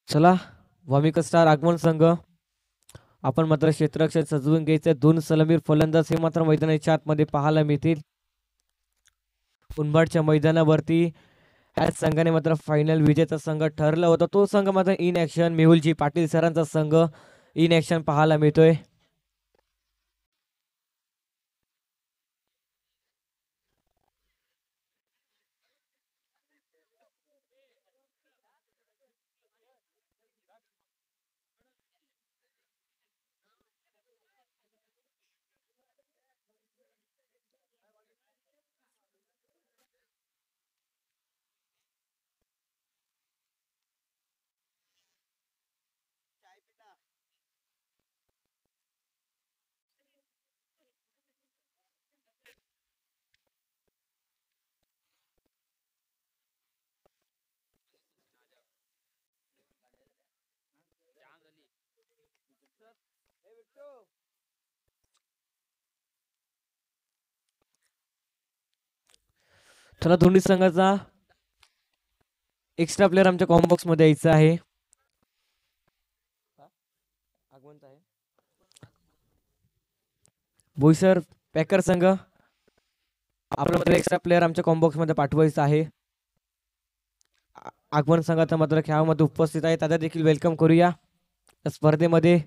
चला, वामिका स्टार आगमन संघ आपण मात्र क्षेत्ररक्षण सजवून घ्यायचे. दोन सलामीर फलंदाज हे मात्र मैदानाच्या आतमध्ये पाहायला मिळतील. उनबाडच्या मैदानावरती या संघाने मात्र फायनल विजेता संघ ठरला होता. तो संघ मात्र इन ऍक्शन मेहुलजी पाटील सरांचा संघ इन ऍक्शन पाहायला मिळतोय. चला, दोन्ही संघाचा एक्स्ट्रा प्लेअर आमच्या कॉम्बॉक्स मध्ये यायचा आहे. बोईसर पॅकर संघ आपला मात्र एक्स्ट्रा प्लेअर आमच्या कॉम्बॉक्स मध्ये पाठवायचा आहे. आगमन संघाचा मात्र खेळामध्ये उपस्थित आहे, त्याचा देखील वेलकम करूया या स्पर्धेमध्ये.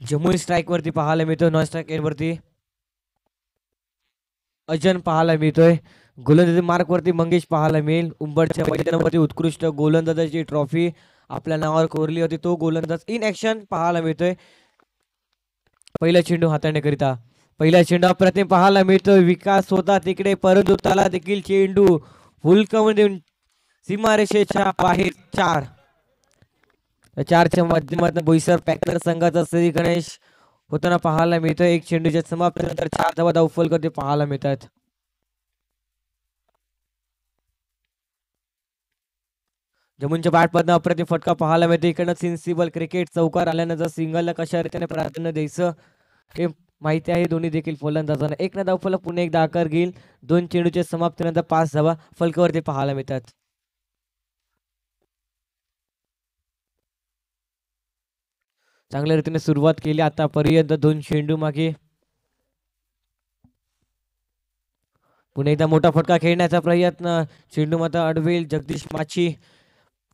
जमुई स्ट्राईक वरती पाहायला मिळतोय. नॉन स्ट्राईक एंड वरती अजन पाहायला मिळतोय. गोलंदाजी मार्क वरती मंगेश पाहायला मिळेल. उंबरच्या मैदानावरती उत्कृष्ट गोलंदाजाची ट्रॉफी आपल्या नावावर कोरली होती. तो गोलंदाज इन ऍक्शन पाहायला मिळतोय. पहिला चेंडू हाताळण्याकरिता पहिला चेंडू अप्रतिम पाहायला मिळतोय. विकास होता तिकडे, परंतु त्याला देखील चेंडू फुलकावून देऊन सीमारेषेच्या बाहेर चारच्या माध्यमातून बोईसर पॅकर संघाचा श्री गणेश होताना पाहायला मिळतोय. एक चेंडूच्या समाप्तीनंतर 4 धावा धाव फलक पाहायला मिळतात. जमुनच्या बॅटमधनं अप्रतिम फटका पाहायला मिळतो. इकडनं सिन्सिबल क्रिकेट चौकार आल्यानंतर सिंगलला कशा रीतीने प्राधान्य द्यायचं हे माहिती आहे दोन्ही देखील फलंदाजांना. एक ना धावफलक पुन्हा एकदा आकार घेईल. 2 चेंडूच्या समाप्तीनंतर 5 धावा फलकावरती पाहायला मिळतात. चांगल्या रीतीने सुरुवात केली आतापर्यंत. 2 चेंडू मागे. पुन्हा एकदा मोठा फटका खेळण्याचा प्रयत्न. चेंडू मात्र अडवेल. जगदीश माची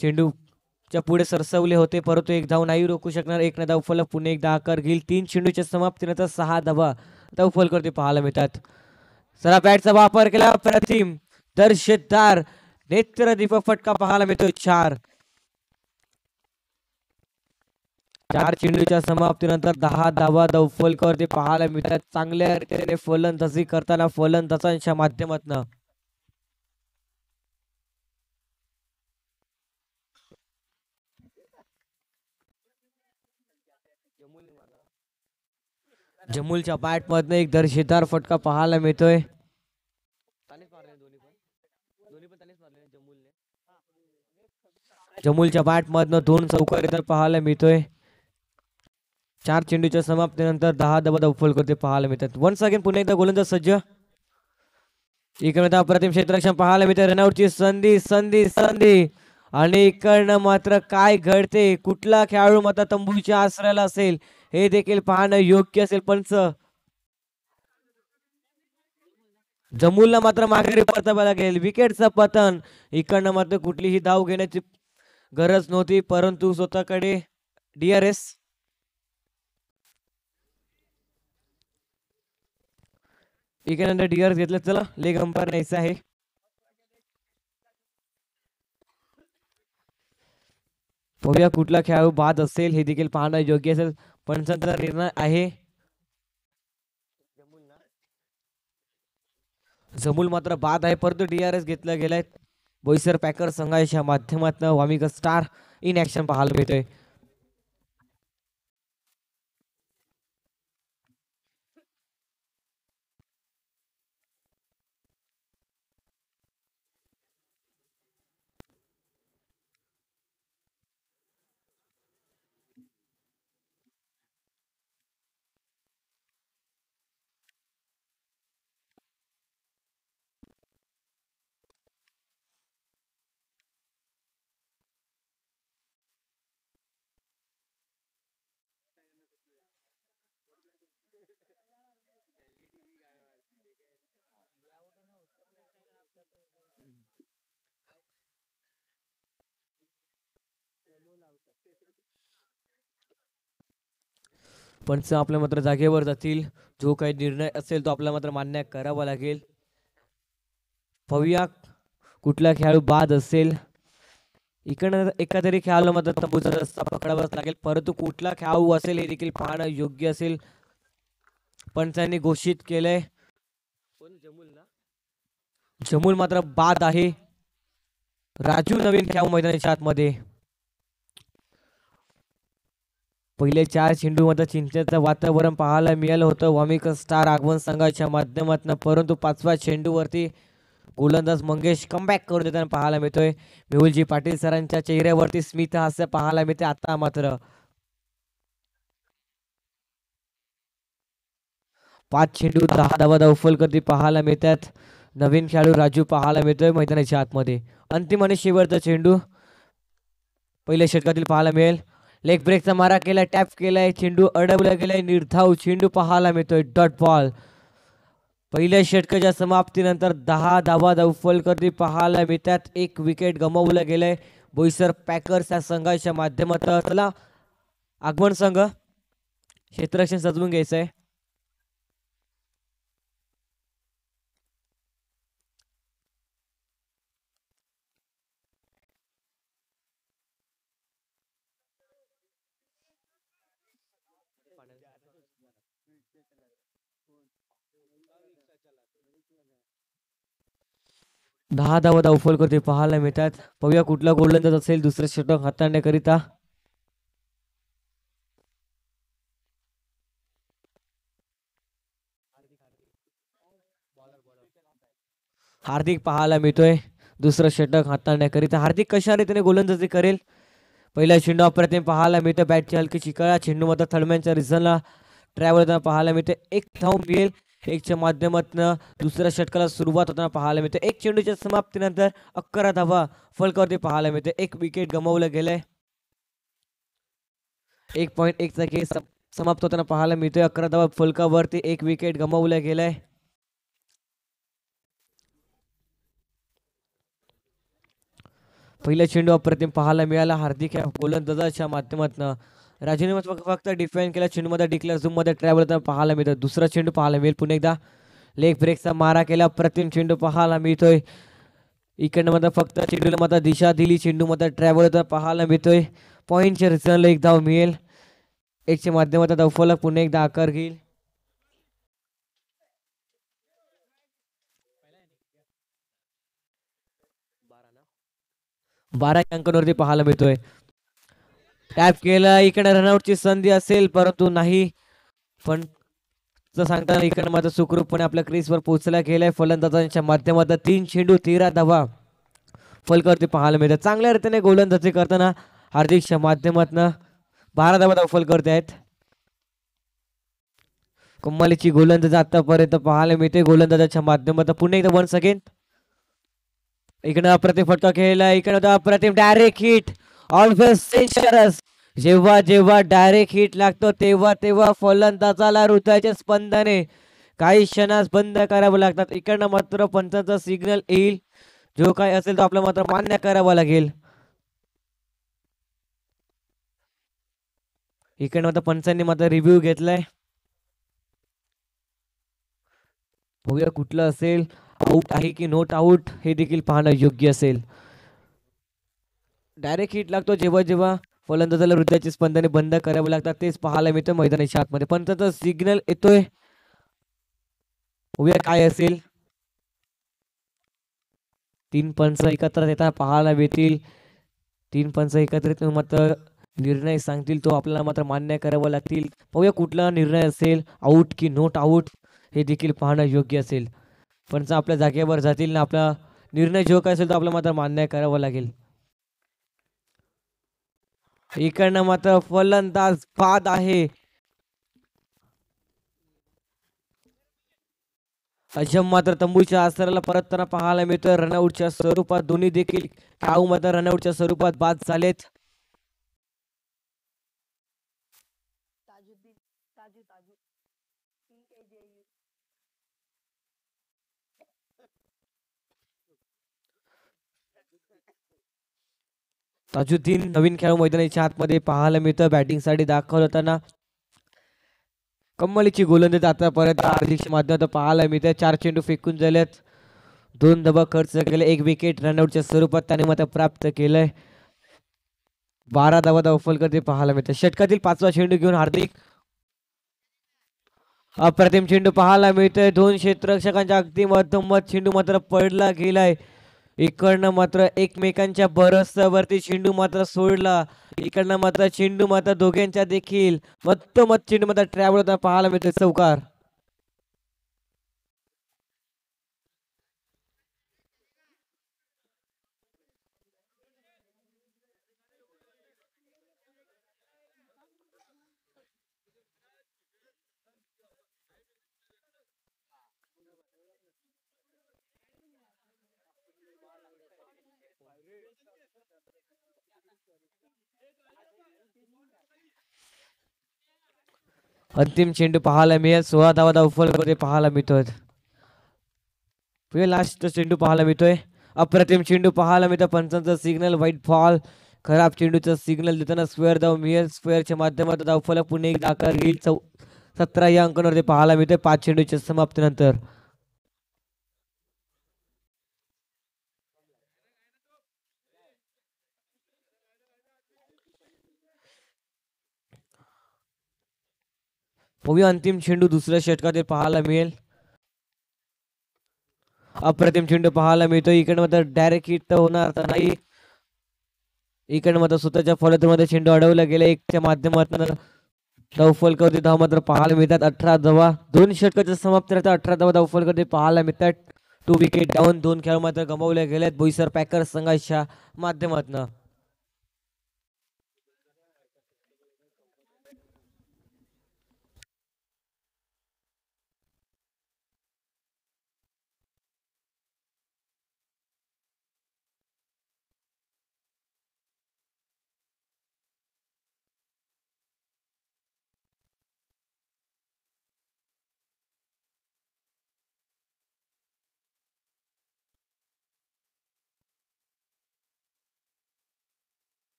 चेंडूच्या पुढे सरसवले होते परंतु एक धाव नाही रोखू शकणार. एक ना धावफलक पुन्हा एकदा आकार घेईल. 3 चेंडूच्या समाप्तीनंतर 6 धावा धावफलकावरती पाहायला मिळतात. चला बॅटचा वापर केला. प्रतिम दर्शकदार नेत्रदीपक फटका पाहायला मिळतो. 4 चेंडूच्या समाप्तीनंतर 10 धावा धावफलकावरती पाहायला मिळतात. चांगल्या रीतीने फलंदाजी करताना फलंदाजांच्या माध्यमातून जमुलच्या बॅट मधनं एक दर्जेदार फटका पाहायला मिळतोय. जमुलच्या बॅट मधनं 2 चौकारी तर पाहायला मिळतोय. 4 चेंडूच्या समाप्तीनंतर 10 धावा धावफलकावरती पाहायला मिळतात. वन्स अगेन पुन्हा एकदा गोलंदाज सज्ज. इकडे अप्रतिम क्षेत्ररक्षण पाहायला मिळते. रनआउटची संधी संधी संधी आणि इकडनं मात्र काय घडते. कुठला खेळाडू मात्र तंबूच्या आश्रयाला असेल हे देखील पाहणं योग्य असेल. पंच जमुलला मात्र माघारी परतावा लागेल. विकेटचं पतन. इकडनं मात्र कुठलीही धाव घेण्याची गरज नव्हती परंतु स्वतःकडे DRS. इकडे DRS घेतलं. चला लेग अंपायर न्यायचं आहे. बघूया कुठला खेळाडू बाद असेल हे देखील पाहणं योग्य असेल. पंचांचा निर्णय आहे. जमुल मात्र बाद आहे परंतु DRS घेतला गेलाय. बोईसर पॅकर संघाच्या माध्यमातून वामिका स्टार इन ऍक्शन पाहायला मिळतोय. पंच आपल्या मात्र जागेवर जातील. जो काही निर्णय असेल तो आपल्याला मात्र मान्य करावा लागेल. पाहूया कुठला खेळाडू बाद असेल. इकडनं एखाद्या खेळाडूला मात्र तंबूचा रस्ता पकडावाच लागेल परंतु कुठला खेळाडू असेल हे देखील पाहणं योग्य असेल. पंचांनी घोषित केलंय जमुल मात्र बाद आहे. राजू नवीन खेळाडू मैदानाच्या आतमध्ये. पहिले 4 चेंडू मध्ये चिंतेचं वातावरण पाहायला मिळालं होतं वामिका स्टार आगमन संघाच्या माध्यमातून परंतु 5व्या चेंडूवरती गोलंदाज मंगेश कमबॅक करून देताना पाहायला मिळतोय. मेहुलजी पाटील सरांच्या चेहऱ्यावरती स्मित हास्य पाहायला मिळते. आता मात्र 5 चेंडू 10 धावा धावफलकावरती पाहायला मिळतात. नवीन खेळाडू राजू पाहायला मिळतोय मैदानाच्या आतमध्ये. अंतिम आणि शेवटचा चेंडू पहिल्या षटकातील पाहायला मिळेल. लेग ब्रेकचा मारा केलाय. टॅप केलाय. चेंडू अडवला गेलाय. निर्धाव चेंडू पाहायला मिळतोय. Dot ball. पहिल्या षटकाच्या समाप्तीनंतर 10 धावा धावफलकावरती पाहायला मिळतात. 1 विकेट गमावलं गेलंय बोईसर पॅकर्स या संघाच्या माध्यमातून. चला आगमन संघ क्षेत्ररक्षण सजवून घ्यायचंय. दहा धावा धावफलकावरती पाहायला मिळतात. पाहूया कुठला गोलंदाज असेल दुसरे षटक हाताळण्याकरिता. हार्दिक पाहायला मिळतोय दुसरं षटक हाताळण्याकरिता. हार्दिक कशा रीतीने गोलंदाजी करेल. पहिला चेंडू अप्रतिम पाहायला मिळतो. बॅटची हलकी चिकळा. चेंडू मात्र थडम्यांच्या रिझनला ट्रॅव्हल होताना पाहायला मिळते. एक धाव मिळेल. एकच्या माध्यमातून दुसऱ्या षटकाला सुरुवात होताना पाहायला मिळते. एक चेंडूच्या समाप्तीनंतर 11 धावा फलकावरती पाहायला मिळते. एक विकेट गमावलं गेलंय. 1.1चा खेळ समाप्त होताना पाहायला मिळतोय. 11 धावा फलकावरती एक विकेट गमावलं गेलंय. पहिला चेंडू अप्रतिम पाहायला मिळाला. हार्दिक गोलंदाजाच्या माध्यमातून राजूने फक्त डिफेंड केला. चेंडूमध्ये डिक्लेअर झूम मध्ये ट्रॅव्हल होताना पाहायला मिळतं. दुसरा चेंडू पाहायला मिळेल. पुन्हा एकदा लेग ब्रेकचा मारा केला. अप्रतिम चेंडू पाहायला मिळतोय. इकडनं मध्ये फक्त चेंडूला मध्ये दिशा दिली. चेंडू मध्ये ट्रॅव्हल होताना पाहायला मिळतोय. पॉईंटच्या रिझल्टला एक धाव मिळेल. एकच्या माध्यमातून धावफलक पुन्हा एकदा आकार घेईल. बारा अंकांवरती पाहायला मिळतोय. टॅप केला. इकडे रनआउटची संधी असेल परंतु नाही. पण सांगताना इकडे मात्र सुखरूपपणे आपल्या क्रीजवर पोहोचला गेलाय. फलंदाजांच्या माध्यमातून 3 चेंडू 13 धावा फलकावरती पाहायला मिळतात. चांगल्या रीतीने गोलंदाजी करताना हार्दिकच्या माध्यमातून 12 धावा फलकावरती आहेत. कम्मालीची गोलंदाज आतापर्यंत पाहायला मिळते. गोलंदाजाच्या माध्यमातून पुन्हा एकदा वन्स अगेन इकडे अप्रतिम फटका खेळला. इकडे अप्रतिम डायरेक्ट हिट. Always dangerous. जेव्हा जेव्हा डायरेक्ट हिट लागतो तेव्हा तेव्हा फलंदाजाला हृदयाचे स्पंदने काही क्षणास बंद करावं लागतात. इकडनं मात्र पंचांचा सिग्नल येईल. जो काय असेल तो आपला मात्र मान्य करावा लागेल. इकडनं मात्र पंचांनी मात्र रिव्ह्यू घेतलाय. बघूया कुठलं असेल. आउट आहे की नॉट आउट हे देखील पाहणं योग्य असेल. डायरेक्ट हिट लागतो जेव्हा जेव्हा फलंदाजाला हृदयाची स्पंदने बंद करावे लागतात तेच पाहायला मिळतं मैदानाच्या आतमध्ये. पंचांचा सिग्नल येतोय. बघूया काय असेल. 3 पंच एकत्र येताना पाहायला मिळतील. 3 पंच एकत्रित मात्र निर्णय सांगतील तो आपल्याला मात्र मान्य करावा लागतील. बघूया कुठला निर्णय असेल. आउट की नॉट आउट हे देखील पाहणं योग्य असेल. पंच आपल्या जागेवर जातील ना आपला निर्णय जो काय असेल तो आपल्याला मात्र मान्य करावा लागेल. इकडनं मात्र फलंदाज बाद आहे. अजम मात्र तंबूच्या आसराला परतताना पाहायला मिळतं. रनआउटच्या स्वरूपात दोन्ही देखील काऊ मात्र रनआउटच्या स्वरूपात बाद झालेत. ताजुद्दीन नवीन खेळाडू मैदानाच्या आतमध्ये पाहायला मिळतं. बॅटिंगसाठी दाखल होताना कम्मलीची गोलंदाजी आतापर्यंत हार्दिकच्या माध्यमातून पाहायला मिळते. 4 चेंडू फेकून झालेत. 2 धावा खर्च केले. 1 विकेट रनआउटच्या स्वरूपात त्याने मात्र प्राप्त केलंय. 12 धावा धावफलकावरती पाहायला मिळते. षटकातील 5वा चेंडू घेऊन हार्दिक. अप्रतिम चेंडू पाहायला मिळतोय. 2 क्षेत्ररक्षकांच्या अगदी मधोमध चेंडू मात्र पडला गेलाय. इकडनं मात्र एकमेकांच्या भरोश्यावरती चेंडू मात्र सोडला. इकडनं मात्र चेंडू मात्र दोघांच्या देखील मधोमध चेंडू मात्र ट्रॅव्हल होता पाहायला मिळते. चौकार. अंतिम चेंडू पाहायला मिळेल. 16 धावा धावफलकावरती पाहायला मिळतोय. लास्ट चेंडू पाहायला मिळतोय. अप्रतिम चेंडू पाहायला मिळतो. पंचांचा सिग्नल व्हाईट बॉल. खराब चेंडूचा सिग्नल देताना स्क्वेअर धाव मिळेल. स्क्वेअरच्या माध्यमातून धावफलक पुन्हा एकदा आकार घेईल. 17 या अंकांवरती पाहायला मिळतोय 5 चेंडूच्या समाप्तीनंतर. बघूया अंतिम चेंडू दुसऱ्या षटकात पाहायला मिळेल. अप्रतिम चेंडू पाहायला मिळतो. इकडे मात्र डायरेक्ट हिट तर होणार तर नाही. इकडे मात्र स्वतःच्या फलंदाजीमध्ये चेंडू अडवला गेला. एकच्या माध्यमातून धावफलकावरती धाव मात्र पाहायला मिळतात. 18 धावा 2 षटकाच्या समाप्ती 18 धावा धावफलकावरती पाहायला मिळतात. 2 विकेट डाऊन. 2 खेळ मात्र गमावले गेलेत बोईसर पॅकर्स संघाच्या माध्यमातून.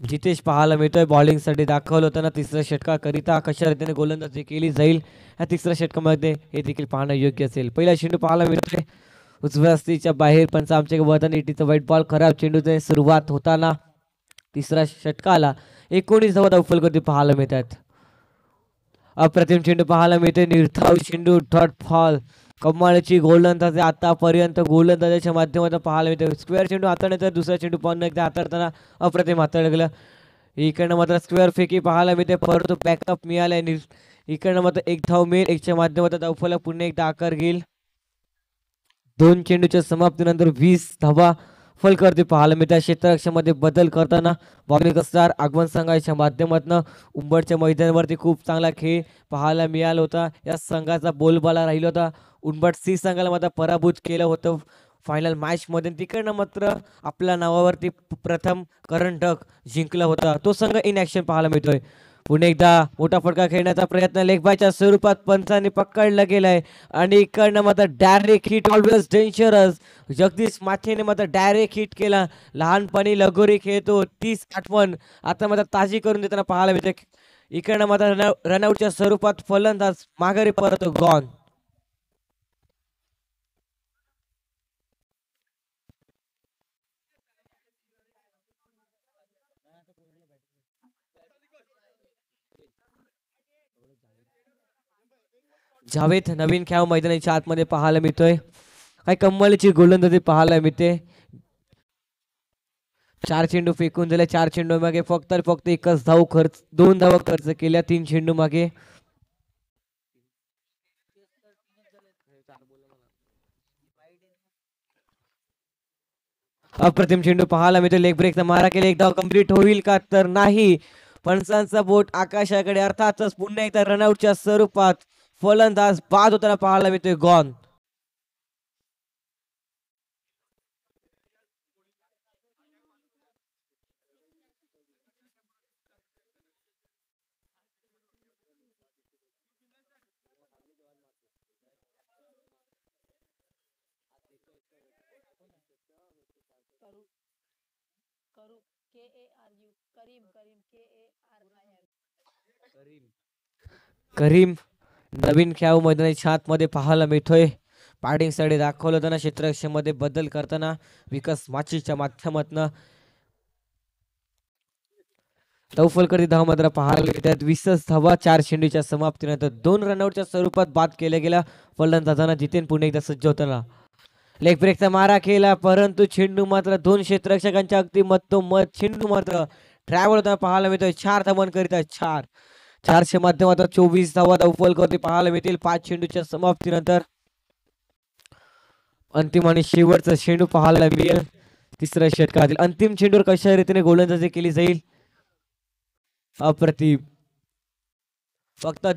जितेश पाहायला मिळतोय बॉलिंगसाठी दाखवलं होतं ना तिसऱ्या षटकाकरिता कशा रीतीने गोलंदाजी केली जाईल ह्या तिसऱ्या षटकामध्ये हे देखील पाहणं योग्य असेल. पहिला चेंडू पाहायला मिळतोय उजव्या हस्तीच्या बाहेर पंच आमचे वतन इटीचा वाईट बॉल खराब चेंडूची सुरुवात होताना तिसऱ्या षटकाला 19 धावा फलगती पाहायला मिळतात. अप्रतिम चेंडू पाहायला मिळते निर्धाव चेंडू डॉट फॉल कमालीची गोलंदाजी आतापर्यंत गोलंदाजाच्या माध्यमातून पाहायला मिळते. स्क्वेअर चेंडू हाताळण्याचा दुसरा चेंडू पुन्हा एकदा हाताळताना अप्रतिम हाताळलं गेलं. इकडनं मात्र स्क्वेअर फेकी पाहायला मिळते परंतु बॅकअप मिळालाय. इकडनं मात्र एक धाव मिळेल एकच्या माध्यमातून धावफलक पुन्हा एकदा आकार घेईल. 2 चेंडूच्या समाप्तीनंतर 20 धावा फलकवरती पाहायला मिळतात. क्षेत्ररक्षणामध्ये बदल करताना बॉलिंग स्टार आगमन संघाच्या माध्यमातून उंबरच्या मैदानावरती खूप चांगला खेळ पाहायला मिळाला होता. या संघाचा बोलबाला राहिला होता. उंबट सी संघाला मात्र पराभूत केलं होतं फायनल मॅच मध्ये. तिकडनं मात्र आपल्या नावावरती प्रथम कर्णधार जिंकला होता तो संघ इन ऍक्शन पाहायला मिळतोय. पुन्हा एकदा मोठा फटका खेळण्याचा प्रयत्न लेगबायच्या स्वरूपात पंचांनी पकडला गेलाय आणि इकडनं मात्र direct hit always dangerous. Jagdish माथेने मात्र डायरेक्ट हिट केला. लहानपणी लगोरी खेळतो 30 आठवण आता मात्र ताजी करून देताना पाहायला मिळते. इकडनं मात्र रनआउटच्या स्वरूपात फलंदाज माघारी परत गॉन. जावेद नवीन खेळ मैदानाच्या आतमध्ये पाहायला मिळतोय. काही कम्मलीची गोलंदाजी पाहायला मिळते. 4 चेंडू फेकून दिले. 4 चेंडू मागे फक्त एकच धाव खर्च 2 धावा खर्च केल्या 3 चेंडू मागे. अप्रतिम चेंडू पाहायला मिळतो. लेग ब्रेकचा मारा केला. एक धाव कंप्लीट होईल का तर नाही. पंचांचा बोट आकाशाकडे अर्थातच पुन्हा एकदा रनआउटच्या स्वरूपात फलंदाज बाद होताना पाहायला मिळतोय गॉन. करीम नवीन खेळ मैदानाच्या आतमध्ये पाहायला मिळतोय. पाडिंग साइड दाखवलं होतं ना क्षेत्ररक्षणामध्ये बदल करताना विकास माचीच्या माध्यमातून तौफलकरी धाव मात्र पाहायला मिळतात. 20 धावा 4 चेंडूच्या समाप्तीनंतर 2 रनआउटच्या स्वरूपात बाद केल्या गेल्या फलंदाजांना. जितेन पुन्हा एकदा सज्ज होताना लेग ब्रेकचा मारा केला परंतु चेंडू मात्र 2 क्षेत्ररक्षकांच्या अगदी मधोमध चेंडू मात्र ट्रॅव्हल होताना पाहायला मिळतोय. 4 धावांकरिता 4च्या माध्यमातून 24 धावा धावफलकवरती पाहायला मिळतील 5 चेंडूच्या समाप्तीनंतर. अंतिम आणि शेवटचा चेंडू पाहायला मिळेल तिसऱ्या षटकातील. अंतिम चेंडूवर कशा रीतीने गोलंदाजी केली जाईल. अप्रतिम फक्त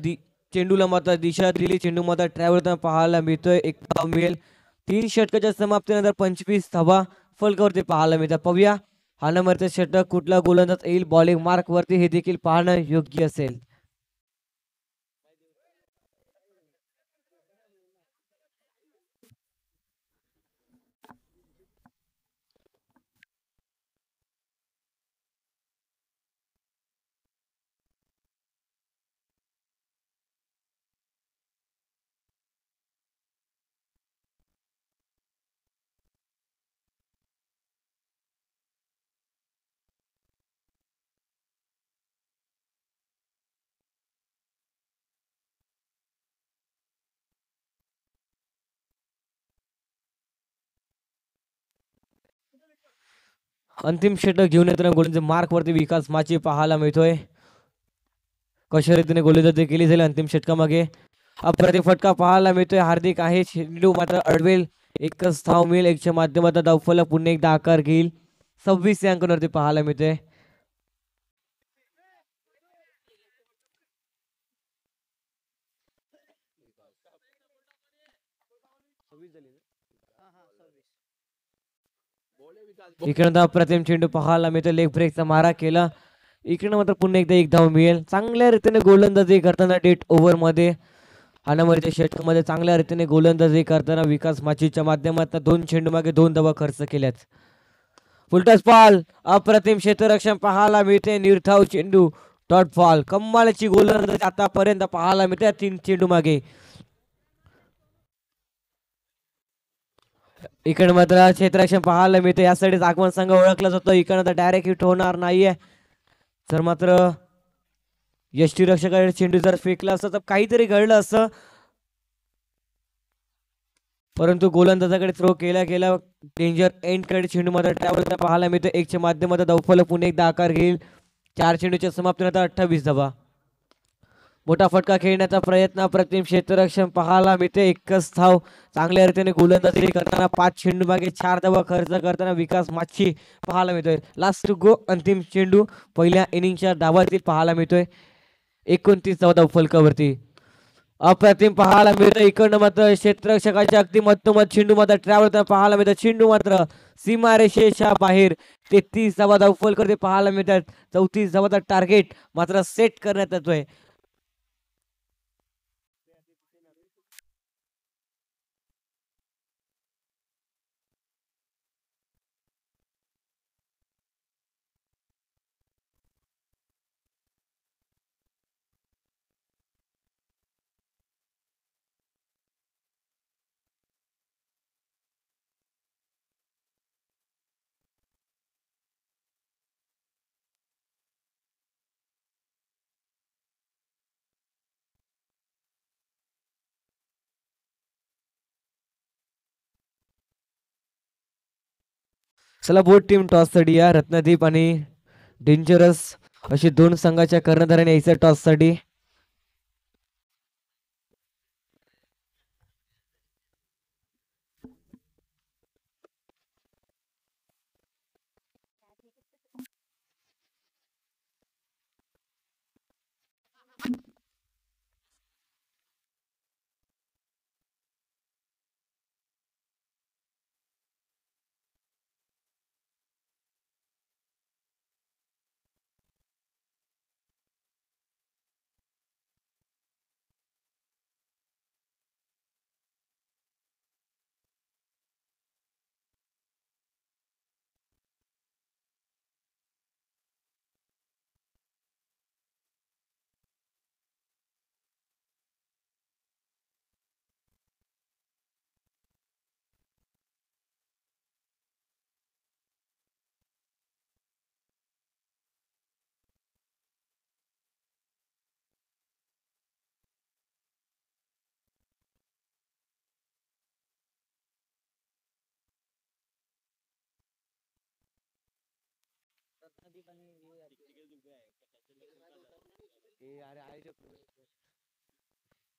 चेंडूला मात्र दिशा दिली. चेंडू मात्र ट्रॅव्हल होताना पाहायला मिळतोय. एक धाव मिळेल. 3 षटकाच्या समाप्तीनंतर 25 धावा फलकावरती पाहायला मिळतात. पाहूया हा नंबरचा षटक कुठला गोलंदाज येईल बॉलिंग मार्क वरती हे देखील पाहणं योग्य असेल. अंतिम षटक घेऊन येताना गोलंदाज मार्क वरती विकास माची पाहायला मिळतोय. कशा रीतीने गोलंदाजी केली जाईल अंतिम षटकामागे. अप्रतिम फटका पाहायला मिळतोय. हार्दिक आहे चेंडू मात्र अडवेल. एकच धाव मिळेल. एकच्या माध्यमातून धावफलक पुन्हा एकदा आकार घेईल. 26 अंकांवरती पाहायला मिळतोय. इकडे अप्रतिम चेंडू पाहायला मिळतो. लेग ब्रेकचा मारा केला. इकडे मात्र पुन्हा एकदा एक धाव मिळेल. चांगल्या रीतीने गोलंदाजी करताना डेट ओव्हर मध्ये हाणामारीच्या षटकामध्ये चांगल्या रीतीने गोलंदाजी करताना विकास माचीच्या माध्यमातून 2 चेंडू मागे 2 धावा खर्च केल्यात. फुलटस बॉल अप्रतिम क्षेत्ररक्षण पाहायला मिळते. निर्धाव चेंडू डॉट बॉल. कमालीची गोलंदाजी आतापर्यंत पाहायला मिळते 3 चेंडू मागे. इकडे मात्र क्षेत्ररक्षण पाहायला मिळते. या साईड आगमन संघ ओळखला जातो. इकडे डायरेक्ट हिट होणार नाहीये. तर मात्र यष्टीरक्षकाकडे चेंडू जर फेकला असता तर काहीतरी घडलं असतं, परंतु गोलंदाजाकडे थ्रो केला गेला. डेंजर एंड कडे चेंडू मात्र ट्रॅव्हल पाहायला मिळतो. 1च्या माध्यमातून धावफलक पुन्हा एकदा आकार घेईल. 4 चेंडूच्या समाप्तीनंतर 28 धावा. मोठा फटका खेळण्याचा प्रयत्न अप्रतिम क्षेत्ररक्षण पाहायला मिळते. एकच धाव. चांगल्या रीतीने गोलंदाजी करताना 5 चेंडू मागे 4 धावा खर्च करताना विकास माच्छी पाहायला मिळतोय. लास्ट टू गो अंतिम चेंडू पहिल्या इनिंगच्या डावातील पाहायला मिळतोय. 29 धावा फलकावरती. अप्रतिम पाहायला मिळतं. इकडनं मात्र क्षेत्ररक्षकाच्या अगदी मधोमध चेंडू मात्र ट्रॅव्हल पाहायला मिळतं. चेंडू मात्र सीमारेषेच्या बाहेर. 33 धावा धावफलक पाहायला मिळतात. 34 धावाचा टार्गेट मात्र सेट करण्यात येतोय. चला बोट टीम टॉस साठी या. रत्नदीप आणि डेंजरस अशी 2 संघाच्या कर्णधाराने यायचं टॉस साठी.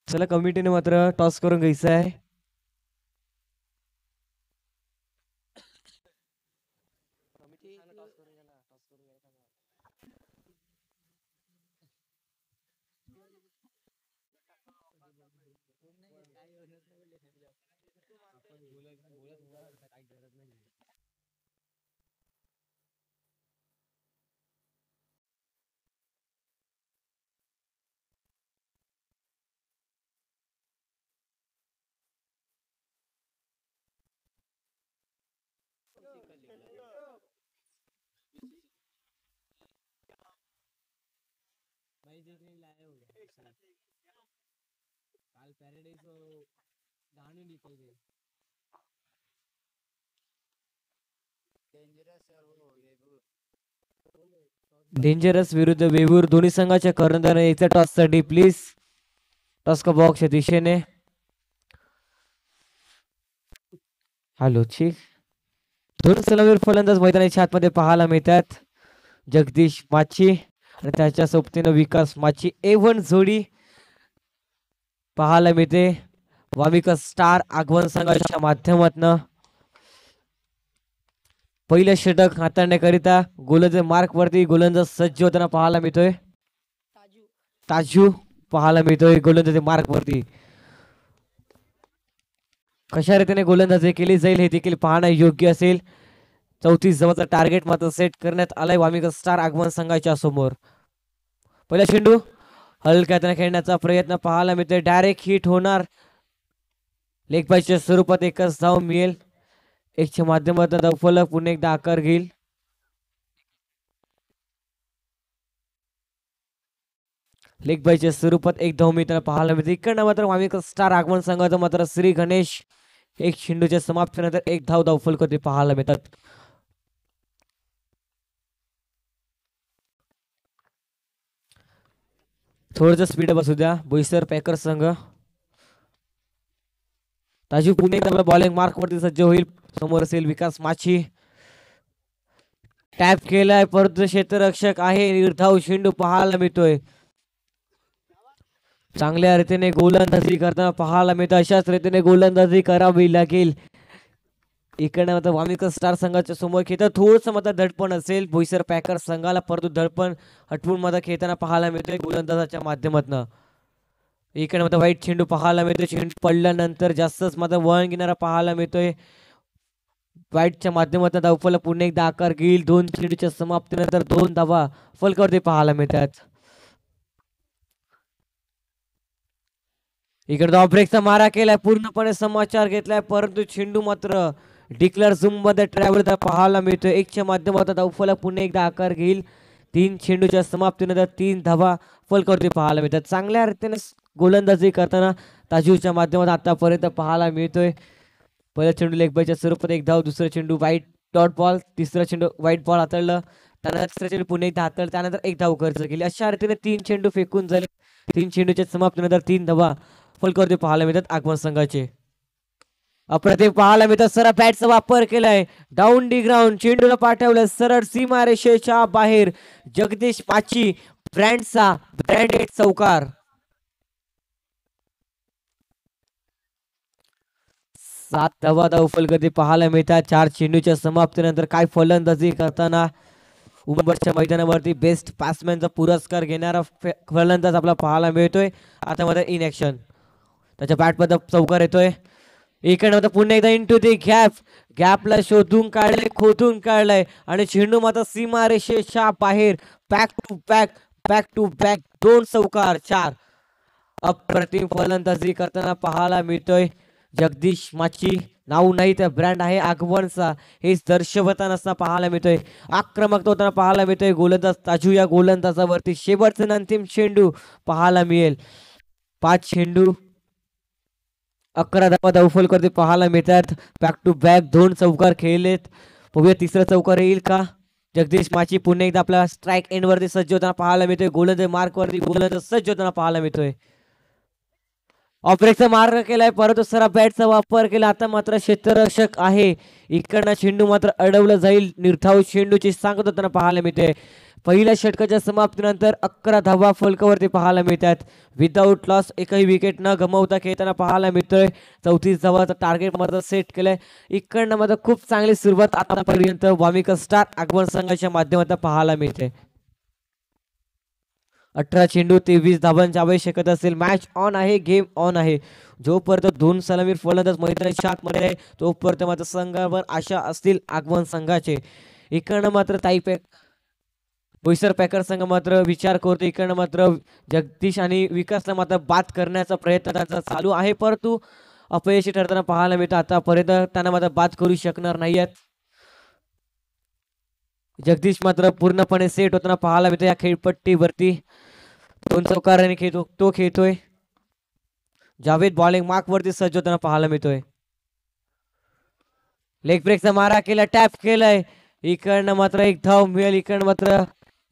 चला कमिटीने मात्र टॉस करून घ्यायचं आहे. डेंजरस विरुद्ध वेवूर दोन्ही संघाच्या कर्णधार यायचं टॉस साठी. प्लीज टॉस का बॉक्सच्या दिशेने. हॅलो ठीक. 2 सलामीर फलंदाज मैदानाच्या आतमध्ये पाहायला मिळतात. जगदीश माची आणि त्याच्या सोबतीनं विकास माची. A1 जोडी पाहायला मिळते. वामिका स्टार आगमन संघाच्या माध्यमातून पहिलं षटक हाताळण्याकरिता गोलंदाज मार्क वरती गोलंदाज सज्ज होताना पाहायला मिळतोय. ताजू पाहायला मिळतोय गोलंदाज मार्क वरती. कशा रीतीने गोलंदाजी केली जाईल हे देखील पाहणं योग्य असेल. 34 धावांचा टार्गेट मात्र सेट करण्यात आलाय वामिका स्टार आगमन संघाच्या समोर. पहिला चेंडू हलक्या हाताने खेळण्याचा प्रयत्न पाहायला मिळतोय. डायरेक्ट हिट होणार. लेग बायच्या स्वरूपात एकच धाव मिळेल. 1च्या माध्यमातून धावफलक पुन्हा एकदा आकार घेईल. लेग बायच्या स्वरूपात एक धाव मिळताना पाहायला मिळते. इकडनं मात्र वामिका स्टार आगमन संघाचं मात्र श्री गणेश एक चेंडूच्या समाप्तीनंतर एक धाव धावफल करते पाहायला मिळतात. थोडस स्पीड बसू द्या बोईसर पॅकर संघ. ताजू पुणे आपला बॉलिंग मार्क वरती सज्ज होईल. समोर असेल विकास माची. टॅप केलाय परंतु क्षेत्ररक्षक आहे. निर्धाव चेंडू पाहायला मिळतोय. चांगल्या रीतीने गोलंदाजी करताना पाहायला मिळतं. अशाच रीतीने गोलंदाजी करावी लागेल. इकडे मात्र वामिका स्टार संघाच्या समोर खेळतात. थोडस मात्र धडपण असेल बोईसर पॅकर संघाला परंतु धडपण हटवून मात्र खेळताना पाहायला मिळतोय गोलंदाजाच्या माध्यमातून. इकडे मात्र वाईट चेंडू पाहायला मिळतोय. चेंडू पडल्यानंतर जास्तच मात्र वळण घेणारा पाहायला मिळतोय. वाईटच्या माध्यमातून धावफल पुन्हा एकदा आकार घेईल. 2 चेंडूच्या समाप्तीनंतर 2 धावा फलकावरती पाहायला मिळतात. इकडे ऑफ ब्रेकचा मारा केलाय. पूर्णपणे समाचार घेतलाय परंतु चेंडू मात्र डिक्लेअर झूम मध्ये ट्रॅव्हल पाहायला मिळतोय. 1च्या माध्यमातून धावफल पुन्हा एकदा आकार घेईल. 3 चेंडूच्या समाप्तीनंतर 3 धावा फलकावरती पाहायला मिळतात. चांगल्या रीतीने गोलंदाजी करताना ताजूच्या माध्यमातून आतापर्यंत पाहायला मिळतोय. पहिला चेंडू लेग बायच्या स्वरूपात एक धाव. दुसरा चेंडू वाईट डॉट बॉल. तिसरा चेंडू वाईट बॉल हाताळलं. त्यानंतर तिसरा चेंडू पुन्हा एकदा हाताळलं. त्यानंतर एक धाव खर्च केली. अशा रीतीने 3 चेंडू फेकून झाले. 3 चेंडूच्या समाप्तीनंतर 3 धावा फलकावरती पाहायला मिळतात आगमन संघाचे. अप्रतिम पाहायला मिळतात. सरळ बॅटचा वापर केलाय. डाऊन डी ग्राउंड चेंडूला पाठवलं सरळ सीमा रेषेच्या बाहेर. जगदीश पाची ब्रँडचा ब्रँडेड चौकार. 7 धावा धावफल कधी पाहायला मिळतात. 4 चेंडूच्या समाप्तीनंतर काय फलंदाजी करताना उंबरच्या मैदानावरती बेस्ट बॅट्समॅनचा पुरस्कार घेणारा फलंदाज आपला पाहायला मिळतोय. आता मध्ये इन ऍक्शन त्याच्या बॅटमध्ये चौकार येतोय. इकडे पुन्हा एकदा इंटू दी गॅपला शोधून काढले खोदून काढलाय आणि चेंडू मात्र सीमा रेषेच्या बाहेर. बॅक टू बॅक 2 चौकार 4. अप्रतिम फलंदाजी करताना पाहायला मिळतोय. जगदीश माची नाव नाही तर ब्रँड आहे आगमनचा हेच दर्शवताना पाहायला मिळतोय. आक्रमक होताना पाहायला मिळतोय. गोलंदाज ताजू या गोलंदाजावरती शेवटचा अंतिम चेंडू पाहायला मिळेल. 5 चेंडू 11 धावा धावफल करते पाहायला मिळतात. बॅक टू बॅक 2 चौकार खेळलेत. बघूया तिसरा चौकार येईल का. जगदीश माची पुन्हा एकदा आपला स्ट्राईक एंड वरती सज्ज होताना पाहायला मिळतोय. गोलंदाज मार्क वरती गोलंदाज सज्ज होताना पाहायला मिळतोय. ऑपरेटचा मार्ग केलाय परंतु सरा बॅटचा वापर केला. आता मात्र क्षेत्ररक्षक आहे. इकडनं चेंडू मात्र अडवलं जाईल. निर्धाव चेंडूची सांगत होताना पाहायला मिळते. पहिल्या षटकाच्या समाप्तीनंतर 11 धावा फलकावरती पाहायला मिळतात. विदाऊट लॉस एकही विकेट न गमावता खेळताना पाहायला मिळतोय. 34 धावाचा टार्गेट मात्र सेट केलंय. इकडनं मात्र खूप चांगली सुरुवात आतापर्यंत वामिका स्टार आगमन संघाच्या माध्यमातून पाहायला मिळते. 18 चेंडू 23 धावांची आवश्यकता असेल. मॅच ऑन आहे. गेम ऑन आहे. जोपर्यंत 2 सलामीर फलंदाज मैदानाच्या आतमध्ये आहे तोपर्यंत मात्र संघावर आशा असतील आगमन संघाचे. इकडनं मात्र बोईसर पॅकर संघ मात्र विचार करतो. इकडनं मात्र जगदीश आणि विकासला मात्र बाद करण्याचा प्रयत्न त्यांचा चालू आहे परंतु अपयशी ठरताना पाहायला मिळतं. आतापर्यंत त्यांना मात्र बाद करू शकणार नाहीयेत. जगदीश मात्र पूर्णपणे सेट होताना पाहायला मिळतं या खेळपट्टीवरती. 2 चौकाराने तो खेळतोय. जावेद बॉलिंग मार्क वरती सज्ज होताना पाहायला मिळतोय. लेग ब्रेकचा मारा केला. टॅप केलाय. इकडनं मात्र एक धाव मिळेल. इकडनं मात्र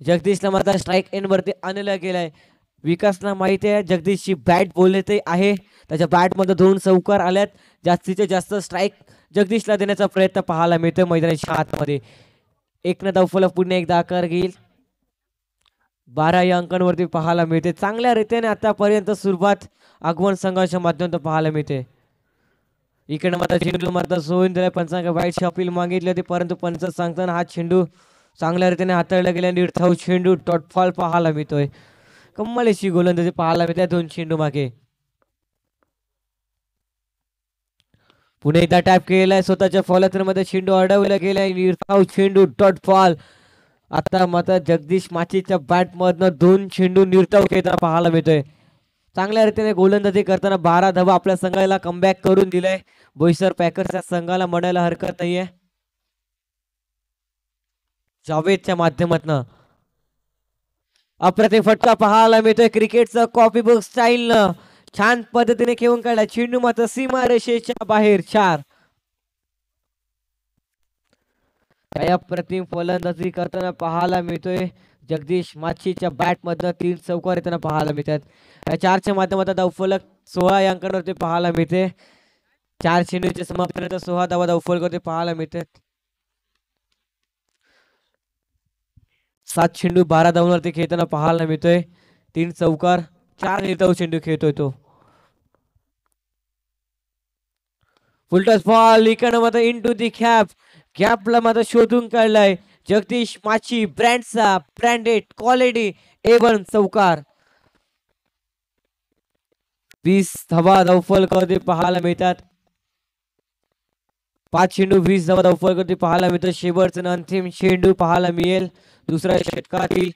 जगदीशला मात्र स्ट्राईक एंड वरती आणलं गेलाय. विकासला माहिती आहे जगदीशची बॅट बोलते आहे. त्याच्या बॅट मध्ये 2 चौकार आल्यात. जास्तीत जास्त स्ट्राईक जगदीशला देण्याचा प्रयत्न पाहायला मिळतोय मैदानाच्या आतमध्ये. 1 धावफलक पुन्हा एकदा आकार घेईल. 12 या अंकांवरती पाहायला मिळते. चांगल्या रीतीने आतापर्यंत सुरुवात आगमन संघाच्या माध्यमातून पाहायला मिळते. इकडे मात्र चेंडू मात्र सोडून दिलाय. पंचांक वाईट अपील मागितले होते परंतु पंच सांगताना हा चेंडू चांगल्या रीतीने हाताळला गेला. निर्धाव चेंडू डॉटफॉल पाहायला मिळतोय. कम्मालीची गोलंदाजी पाहायला मिळते 2 चेंडू मागे. पुणे एकदा टॅप केलाय. स्वतःच्या फॉलोथ्रो मध्ये चेंडू अडवला गेलाय. निर्धाव चेंडू डॉटफॉल. आता मात्र जगदीश माचीच्या बॅट मधनं 2 चेंडू निर्धाव खेळताना पाहायला मिळतोय. चांगल्या रीतीने गोलंदाजी करताना 12 धावा आपल्या संघाला कमबॅक करून दिलाय. बोईसर पॅकर्सच्या संघाला म्हणायला हरकत नाहीये. जावेदच्या माध्यमातून अप्रतिम फटका पाहायला मिळतोय क्रिकेटचा कॉपी बुक स्टाईल न छान पद्धतीने खेळून काढला चेंडू मात्र सीमारेषेच्या बाहेर 4. काय अप्रतिम फलंदाजी करताना पाहायला मिळतोय जगदीश माचीच्या बॅट मधनं 3 चौकार येताना पाहायला मिळतात. या 4च्या माध्यमातून धावफलक 16 या अंकांवरती पाहायला मिळते. 4 चेंडूच्या समाप्तीनंतर 16 धावा धावफलक पाहायला मिळतात. 7 चेंडू 12 धावांवरती खेळताना पाहायला मिळतोय. 3 चौकार 4 निर्धाव चेंडू खेळतोय तो. फुलटॉस बॉल इकडनं मात्र इनटू दी कॅपला मात्र शोधून काढलाय जगदीश माची ब्रँडचा ब्रँडेड क्वालिटी A1 चौकार. 20 धावा धावफलकावरती पाहायला मिळतात. 5 चेंडू 20 धावा धावफलकावरती पाहायला मिळतात. शेवटचा अंतिम चेंडू पाहायला मिळेल दुसऱ्या षटकातील.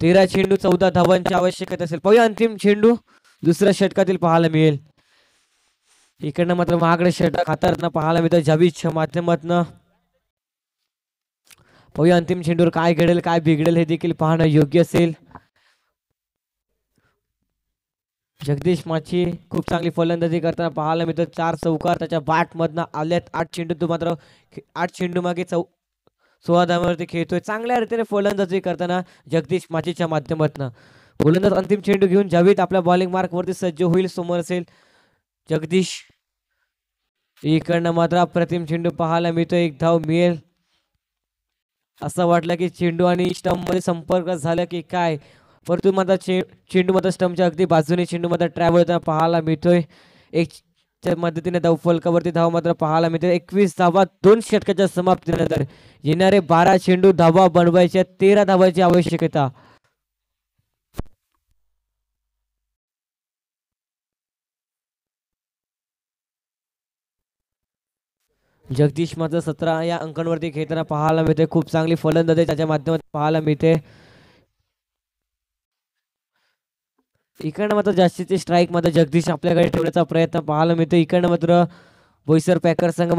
13 चेंडू 14 धावांची आवश्यकता असेल. पाहूया अंतिम चेंडू दुसऱ्या षटकातील पाहायला मिळेल. इकडनं मात्र महागडे षटक हाताळताना पाहायला मिळतं जावीदच्या माध्यमातून. पाहूया अंतिम चेंडूवर काय घडेल काय बिघडेल हे देखील पाहणं योग्य असेल. जगदीश माची खूप चांगली फलंदाजी करताना पाहायला मिळतं. 4 चौकार त्याच्या बॅट मधनं आल्यात. 8 चेंडू तो मात्र 8 चेंडू मागे 16 धावांवरती खेळतोय. चांगल्या रीतीने फलंदाजी करताना जगदीश माचीच्या माध्यमातून. गोलंदाज अंतिम चेंडू घेऊन जावीद आपल्या बॉलिंग मार्क वरती सज्ज होईल. समोर असेल जगदीश. इकडनं मात्र अप्रतिम चेंडू पाहायला मिळतो. 1 धाव मिळेल असं वाटलं की चेंडू आणि स्टंप मध्ये संपर्क झाला की काय, परंतु मात्र चेंडू मात्र स्टंपच्या अगदी बाजूने चेंडू मात्र ट्रॅव्हल होताना पाहायला मिळतोय. 1 मदतीने धाव फलकावरती धाव मात्र पाहायला मिळते. 21 धावा 2 षटकाच्या समाप्तीनंतर येणारे 12 चेंडू धावा बनवायच्या. 13 धावांची आवश्यकता. जगदीश मात्र 17 या अंकांवरती खेळताना पाहायला मिळते. खूप चांगली फलंदाजी त्याच्या माध्यमातून पाहायला मिळते. इकडनं मात्र जास्तीचे स्ट्राईक मात्र जगदीश आपल्याकडे ठेवण्याचा प्रयत्न पाहायला मिळतो. इकडनं मात्र बोईसर पॅकर संघ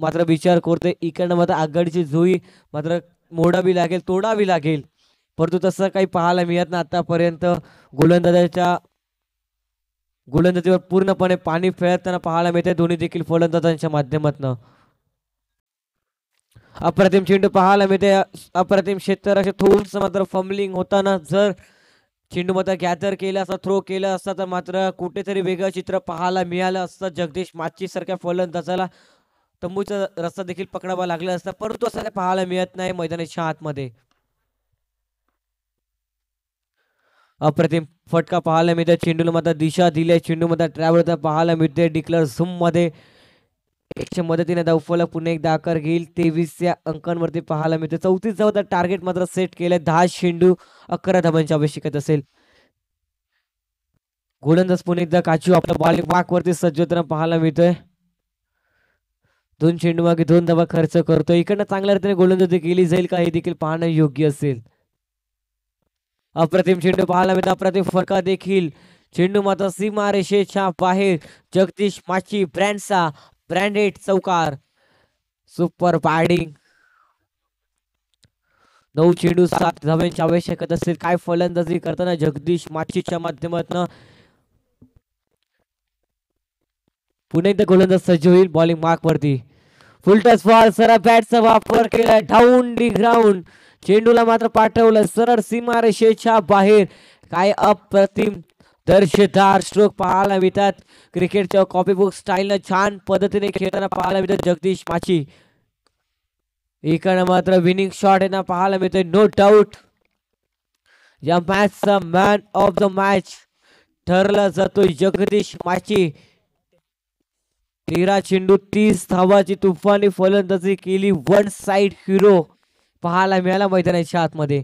मात्र विचार करतोय. इकडनं मात्र आघाडीची जुई मात्र मोडावी लागेल तोडावी लागेल, परंतु तसं काही पाहायला मिळत नाही आतापर्यंत. गोलंदाजीवर पूर्णपणे पाणी फेरताना पाहायला मिळते दोन्ही देखील फलंदाजांच्या माध्यमातून. अप्रतिम चेंडू पाहायला मिळते. अप्रतिम क्षेत्र थोडस मात्र फंबलिंग होताना जर चेंडू मात्र गॅदर केला असता थ्रो केला असता तर मात्र कुठेतरी वेगळं चित्र पाहायला मिळालं असतं. जगदीश माची सारख्या फलंदाजाला तंबूचा रस्ता देखील पकडावा लागला असता, परंतु असं पाहायला मिळत नाही मैदानाच्या आतमध्ये. अप्रतिम फटका पाहायला मिळते. चेंडूला मात्र दिशा दिली. चेंडू मात्र ट्रॅव्हल पाहायला मिळते. डिक्लेअर झूम मध्ये च्या मदतीने धावफलक पुन्हा एकदा आकार घेईल. 23 या अंकांवरती पाहायला मिळते. 34 धावांचा टार्गेट मात्र सेट केलाय. 10 चेंडू 11 धावांची आवश्यकता असेल. गोलंदाज पुन्हा एकदा काचू आपल्या बॉलिंग वाक वरती सज्ज होताना पाहायला मिळतोय. 2 चेंडू मागे 2 धावा खर्च करतोय. इकडनं चांगल्या रीतीने गोलंदाजी केली जाईल का हे देखील पाहणं योग्य असेल. अप्रतिम चेंडू पाहायला मिळतो. अप्रतिम फटका देखील. चेंडू मात्र सीमारेषेच्या बाहेर. जगदीश माची ब्रँडचा ब्रँडेड चौकार. Super batting. 9 चेंडू 7 धावांची आवश्यकता असेल. काय फलंदाजी करताना जगदीश माचीच्या माध्यमातून. पुन्हा एकदा गोलंदाज सज्ज होईल बॉलिंग मार्क वरती. फुलटॉस बॉल सरळ बॅटचा वापर केला. Down the ground. चेंडूला मात्र पाठवलं सरळ सीमारेषेच्या बाहेर. काय अप्रतिम दर्शेदार स्ट्रोक पाहायला मिळतात. क्रिकेटच्या कॉपी बुक स्टाईलनं छान पद्धतीने खेळताना पाहायला मिळतात जगदीश माची. इकडे मात्र विनिंग शॉट यांना पाहायला मिळतोय. नो डाऊट या मॅचचा मॅन ऑफ द मॅच ठरला जातोय जगदीश माची. 13 चेंडू 30 धावाची तुफानी फलंदाजी केली. 1 साइड हिरो पाहायला मिळाला मैदानाच्या आतमध्ये.